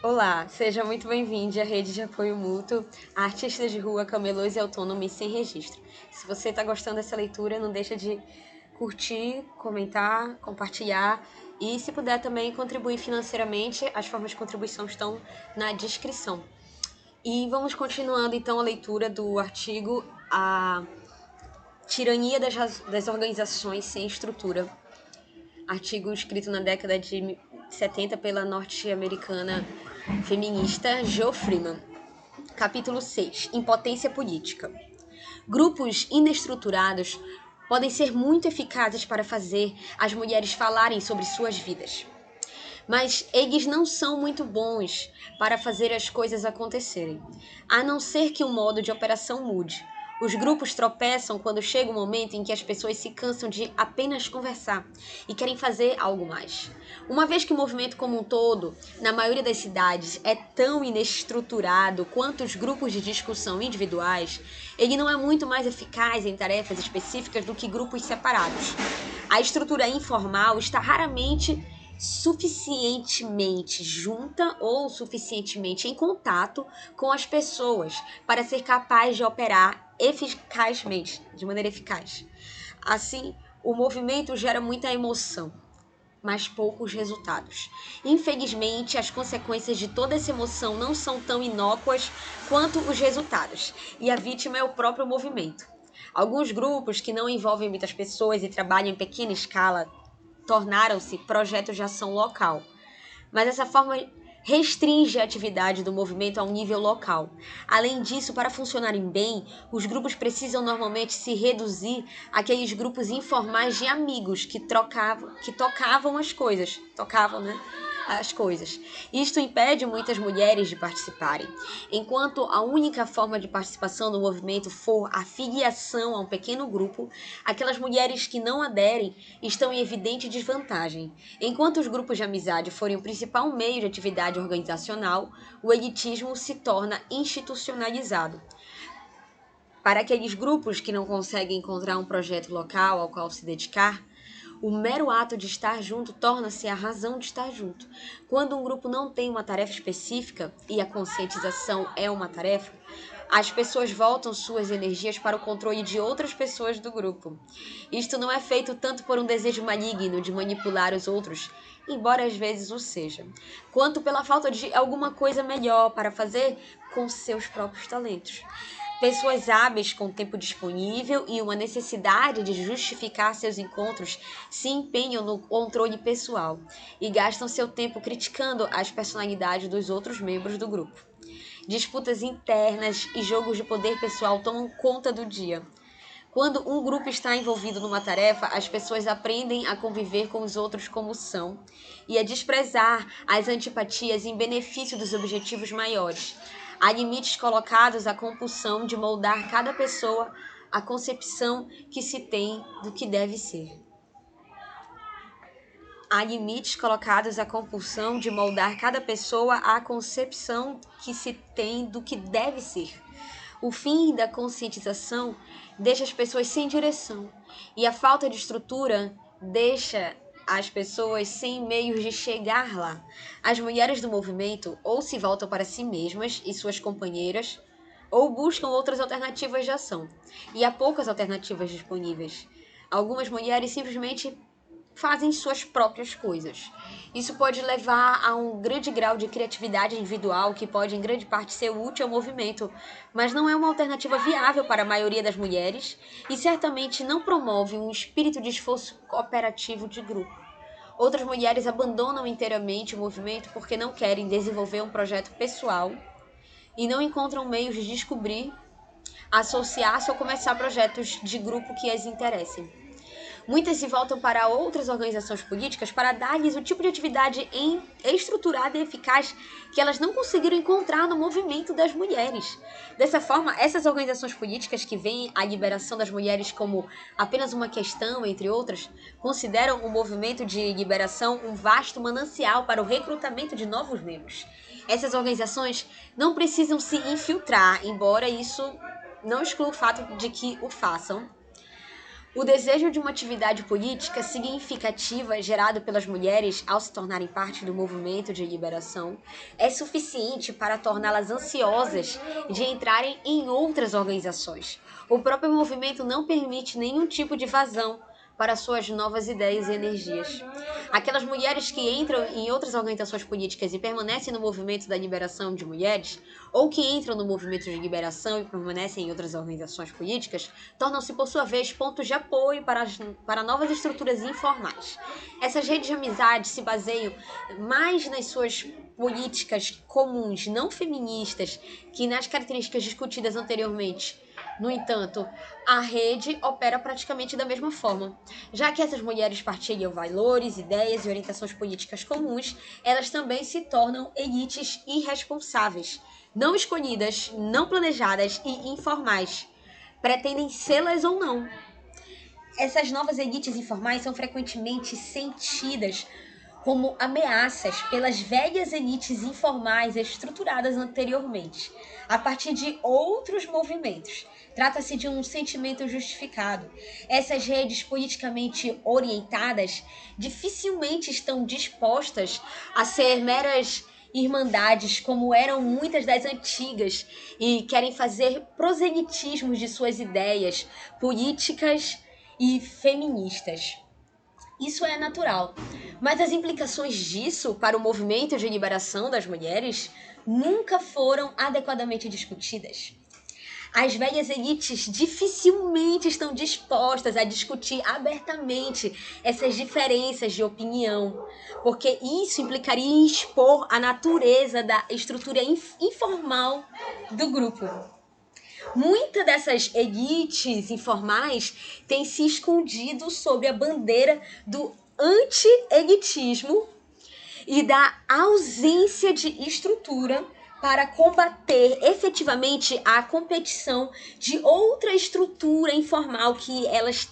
Olá, seja muito bem-vindo à rede de apoio mútuo a artistas de rua, camelôs e autônomos sem registro. Se você está gostando dessa leitura, não deixa de curtir, comentar, compartilhar e, se puder, também contribuir financeiramente. As formas de contribuição estão na descrição. E vamos continuando então a leitura do artigo A Tirania das Organizações Sem Estrutura. Artigo escrito na década de 70 pela norte-americana feminista Jo Freeman. Capítulo 6. Impotência política. Grupos inestruturados podem ser muito eficazes para fazer as mulheres falarem sobre suas vidas. Mas eles não são muito bons para fazer as coisas acontecerem, a não ser que o modo de operação mude. Os grupos tropeçam quando chega o momento em que as pessoas se cansam de apenas conversar e querem fazer algo mais. Uma vez que o movimento como um todo, na maioria das cidades, é tão inestruturado quanto os grupos de discussão individuais, ele não é muito mais eficaz em tarefas específicas do que grupos separados. A estrutura informal está raramente suficientemente junta ou suficientemente em contato com as pessoas para ser capaz de operar eficazmente, de maneira eficaz. Assim, o movimento gera muita emoção, mas poucos resultados. Infelizmente, as consequências de toda essa emoção não são tão inócuas quanto os resultados, e a vítima é o próprio movimento. Alguns grupos que não envolvem muitas pessoas e trabalham em pequena escala tornaram-se projetos de ação local. Mas essa forma restringe a atividade do movimento a um nível local. Além disso, para funcionarem bem, os grupos precisam normalmente se reduzir àqueles grupos informais de amigos que tocavam as coisas. Tocavam, né? As coisas. Isto impede muitas mulheres de participarem. Enquanto a única forma de participação no movimento for a filiação a um pequeno grupo, aquelas mulheres que não aderem estão em evidente desvantagem. Enquanto os grupos de amizade forem o principal meio de atividade organizacional, o elitismo se torna institucionalizado. Para aqueles grupos que não conseguem encontrar um projeto local ao qual se dedicar, o mero ato de estar junto torna-se a razão de estar junto. Quando um grupo não tem uma tarefa específica, e a conscientização é uma tarefa, as pessoas voltam suas energias para o controle de outras pessoas do grupo. Isto não é feito tanto por um desejo maligno de manipular os outros, embora às vezes o seja, quanto pela falta de alguma coisa melhor para fazer com seus próprios talentos. Pessoas hábeis com tempo disponível e uma necessidade de justificar seus encontros se empenham no controle pessoal e gastam seu tempo criticando as personalidades dos outros membros do grupo. Disputas internas e jogos de poder pessoal tomam conta do dia. Quando um grupo está envolvido numa tarefa, as pessoas aprendem a conviver com os outros como são e a desprezar as antipatias em benefício dos objetivos maiores. Há limites colocados à compulsão de moldar cada pessoa à concepção que se tem do que deve ser. Há limites colocados à compulsão de moldar cada pessoa à concepção que se tem do que deve ser. O fim da conscientização deixa as pessoas sem direção, e a falta de estrutura deixa as pessoas sem meios de chegar lá. As mulheres do movimento ou se voltam para si mesmas e suas companheiras, ou buscam outras alternativas de ação. E há poucas alternativas disponíveis. Algumas mulheres simplesmente fazem suas próprias coisas. Isso pode levar a um grande grau de criatividade individual que pode, em grande parte, ser útil ao movimento, mas não é uma alternativa viável para a maioria das mulheres e certamente não promove um espírito de esforço cooperativo de grupo. Outras mulheres abandonam inteiramente o movimento porque não querem desenvolver um projeto pessoal e não encontram meios de descobrir, associar-se ou começar projetos de grupo que as interessem. Muitas se voltam para outras organizações políticas para dar-lhes o tipo de atividade estruturada e eficaz que elas não conseguiram encontrar no movimento das mulheres. Dessa forma, essas organizações políticas que veem a liberação das mulheres como apenas uma questão, entre outras, consideram o movimento de liberação um vasto manancial para o recrutamento de novos membros. Essas organizações não precisam se infiltrar, embora isso não exclua o fato de que o façam, O desejo de uma atividade política significativa gerado pelas mulheres ao se tornarem parte do movimento de liberação é suficiente para torná-las ansiosas de entrarem em outras organizações. O próprio movimento não permite nenhum tipo de vazão para suas novas ideias e energias. Aquelas mulheres que entram em outras organizações políticas e permanecem no movimento da liberação de mulheres, ou que entram no movimento de liberação e permanecem em outras organizações políticas, tornam-se, por sua vez, pontos de apoio para novas estruturas informais. Essas redes de amizade se baseiam mais nas suas políticas comuns, não feministas, que nas características discutidas anteriormente. No entanto, a rede opera praticamente da mesma forma. Já que essas mulheres partilham valores, ideias e orientações políticas comuns, elas também se tornam elites irresponsáveis, não escolhidas, não planejadas e informais. Pretendem sê-las ou não. Essas novas elites informais são frequentemente sentidas como ameaças pelas velhas elites informais estruturadas anteriormente, a partir de outros movimentos. Trata-se de um sentimento justificado. Essas redes politicamente orientadas dificilmente estão dispostas a ser meras irmandades como eram muitas das antigas e querem fazer proselitismos de suas ideias políticas e feministas. Isso é natural, mas as implicações disso para o movimento de liberação das mulheres nunca foram adequadamente discutidas. As velhas elites dificilmente estão dispostas a discutir abertamente essas diferenças de opinião, porque isso implicaria em expor a natureza da estrutura informal do grupo. Muitas dessas elites informais têm se escondido sob a bandeira do anti-elitismo e da ausência de estrutura para combater efetivamente a competição de outra estrutura informal que elas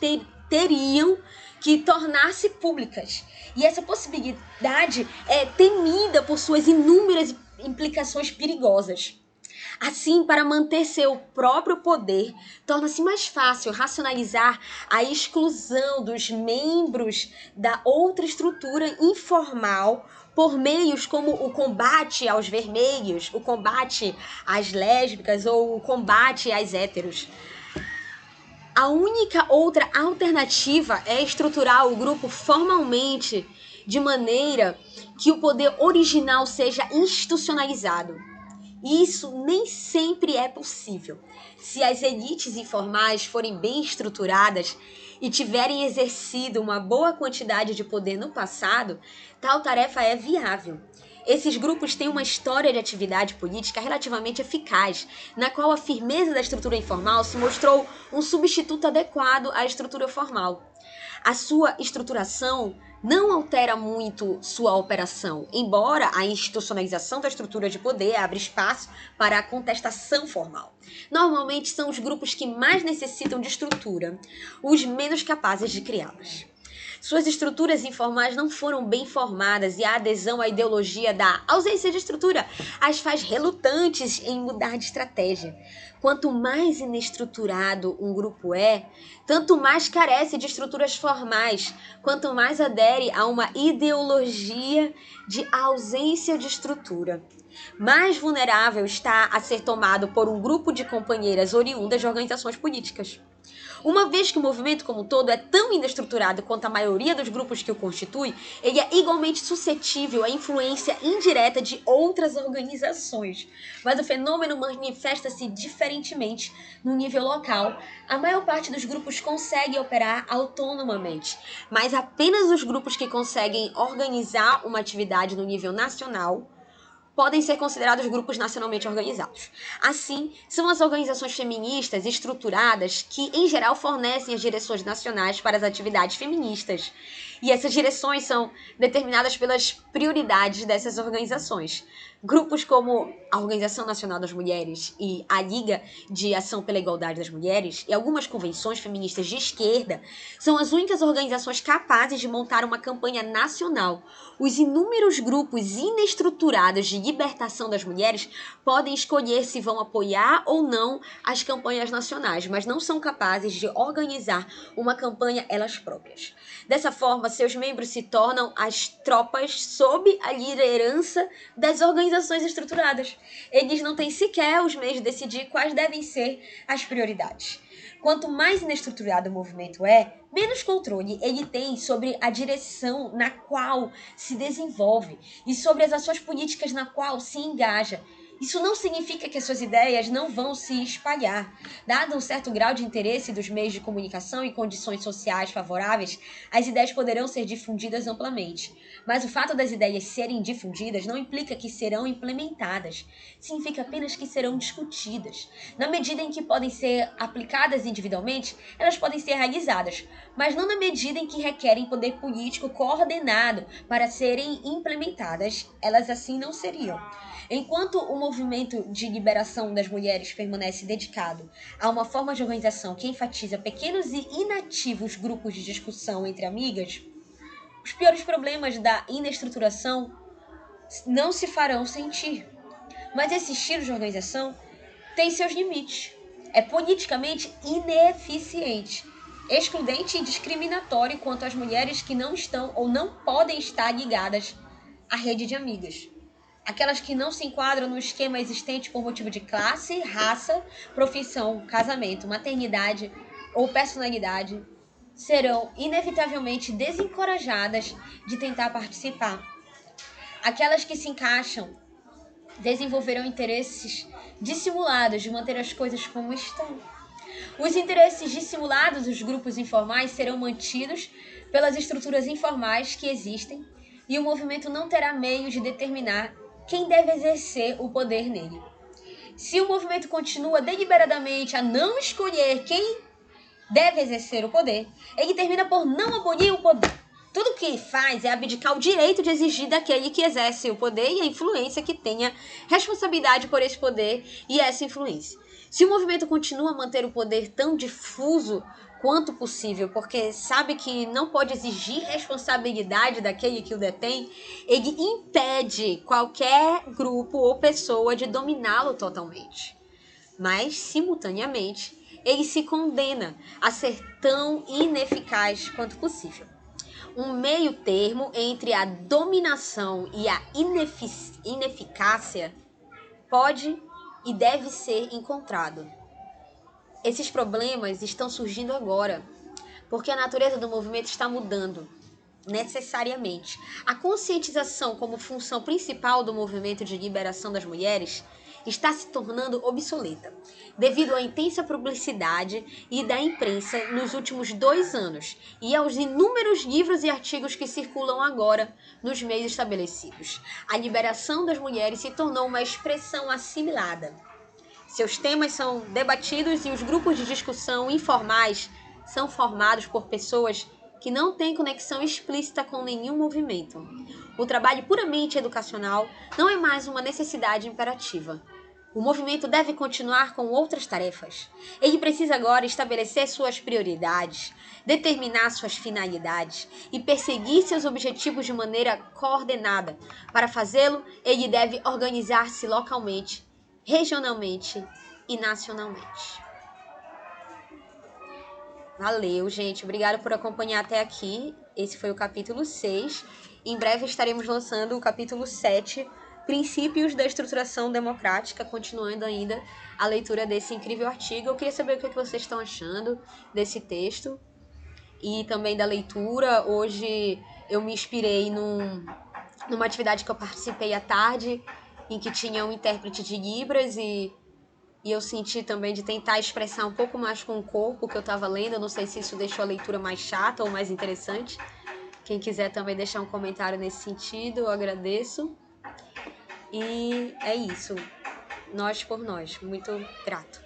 teriam que tornar-se públicas. E essa possibilidade é temida por suas inúmeras implicações perigosas. Assim, para manter seu próprio poder, torna-se mais fácil racionalizar a exclusão dos membros da outra estrutura informal por meios como o combate aos vermelhos, o combate às lésbicas ou o combate às héteros. A única outra alternativa é estruturar o grupo formalmente de maneira que o poder original seja institucionalizado. Isso nem sempre é possível. Se as elites informais forem bem estruturadas e tiverem exercido uma boa quantidade de poder no passado, tal tarefa é viável. Esses grupos têm uma história de atividade política relativamente eficaz, na qual a firmeza da estrutura informal se mostrou um substituto adequado à estrutura formal. A sua estruturação não altera muito sua operação, embora a institucionalização da estrutura de poder abra espaço para a contestação formal. Normalmente são os grupos que mais necessitam de estrutura, os menos capazes de criá-las. Suas estruturas informais não foram bem formadas e a adesão à ideologia da ausência de estrutura as faz relutantes em mudar de estratégia. Quanto mais inestruturado um grupo é, tanto mais carece de estruturas formais, quanto mais adere a uma ideologia de ausência de estrutura. Mais vulnerável está a ser tomado por um grupo de companheiras oriundas de organizações políticas. Uma vez que o movimento como um todo é tão inestruturado quanto a maioria dos grupos que o constitui, ele é igualmente suscetível à influência indireta de outras organizações. Mas o fenômeno manifesta-se diferentemente no nível local. A maior parte dos grupos consegue operar autonomamente, mas apenas os grupos que conseguem organizar uma atividade no nível nacional podem ser considerados grupos nacionalmente organizados. Assim, são as organizações feministas estruturadas que, em geral, fornecem as direções nacionais para as atividades feministas. E essas direções são determinadas pelas prioridades dessas organizações. Grupos como a Organização Nacional das Mulheres e a Liga de Ação pela Igualdade das Mulheres e algumas convenções feministas de esquerda são as únicas organizações capazes de montar uma campanha nacional. Os inúmeros grupos inestruturados de libertação das mulheres podem escolher se vão apoiar ou não as campanhas nacionais, mas não são capazes de organizar uma campanha elas próprias. Dessa forma, seus membros se tornam as tropas sob a liderança das organizações estruturadas. Eles não têm sequer os meios de decidir quais devem ser as prioridades. Quanto mais inestruturado o movimento é, menos controle ele tem sobre a direção na qual se desenvolve e sobre as ações políticas na qual se engaja. Isso não significa que as suas ideias não vão se espalhar. Dado um certo grau de interesse dos meios de comunicação e condições sociais favoráveis, as ideias poderão ser difundidas amplamente. Mas o fato das ideias serem difundidas não implica que serão implementadas. Significa apenas que serão discutidas. Na medida em que podem ser aplicadas individualmente, elas podem ser realizadas, mas não na medida em que requerem poder político coordenado para serem implementadas. Elas assim não seriam. Enquanto o movimento de liberação das mulheres permanece dedicado a uma forma de organização que enfatiza pequenos e inativos grupos de discussão entre amigas, os piores problemas da inestruturação não se farão sentir. Mas esse estilo de organização tem seus limites. É politicamente ineficiente, excludente e discriminatório quanto às mulheres que não estão ou não podem estar ligadas à rede de amigas. Aquelas que não se enquadram no esquema existente por motivo de classe, raça, profissão, casamento, maternidade ou personalidade serão inevitavelmente desencorajadas de tentar participar. Aquelas que se encaixam desenvolverão interesses dissimulados de manter as coisas como estão. Os interesses dissimulados dos grupos informais serão mantidos pelas estruturas informais que existem e o movimento não terá meios de determinar quem deve exercer o poder nele. Se o movimento continua deliberadamente a não escolher quem deve exercer o poder, ele termina por não abolir o poder. Tudo que faz é abdicar o direito de exigir daquele que exerce o poder e a influência que tenha responsabilidade por esse poder e essa influência. Se o movimento continua a manter o poder tão difuso quanto possível, porque sabe que não pode exigir responsabilidade daquele que o detém, ele impede qualquer grupo ou pessoa de dominá-lo totalmente. Mas, simultaneamente, ele se condena a ser tão ineficaz quanto possível. Um meio termo entre a dominação e a ineficácia pode e deve ser encontrado. Esses problemas estão surgindo agora, porque a natureza do movimento está mudando, necessariamente. A conscientização como função principal do movimento de liberação das mulheres está se tornando obsoleta, devido à intensa publicidade e da imprensa nos últimos 2 anos e aos inúmeros livros e artigos que circulam agora nos meios estabelecidos. A liberação das mulheres se tornou uma expressão assimilada. Seus temas são debatidos e os grupos de discussão informais são formados por pessoas que não têm conexão explícita com nenhum movimento. O trabalho puramente educacional não é mais uma necessidade imperativa. O movimento deve continuar com outras tarefas. Ele precisa agora estabelecer suas prioridades, determinar suas finalidades e perseguir seus objetivos de maneira coordenada. Para fazê-lo, ele deve organizar-se localmente, regionalmente e nacionalmente. Valeu, gente. Obrigada por acompanhar até aqui. Esse foi o capítulo 6. Em breve estaremos lançando o capítulo 7, Princípios da Estruturação Democrática, continuando ainda a leitura desse incrível artigo. Eu queria saber o que vocês estão achando desse texto e também da leitura. Hoje eu me inspirei numa atividade que eu participei à tarde, em que tinha um intérprete de Libras e eu senti também de tentar expressar um pouco mais com o corpo o que eu estava lendo. Eu não sei se isso deixou a leitura mais chata ou mais interessante. Quem quiser também deixar um comentário nesse sentido, eu agradeço. E é isso. Nós por nós. Muito grato.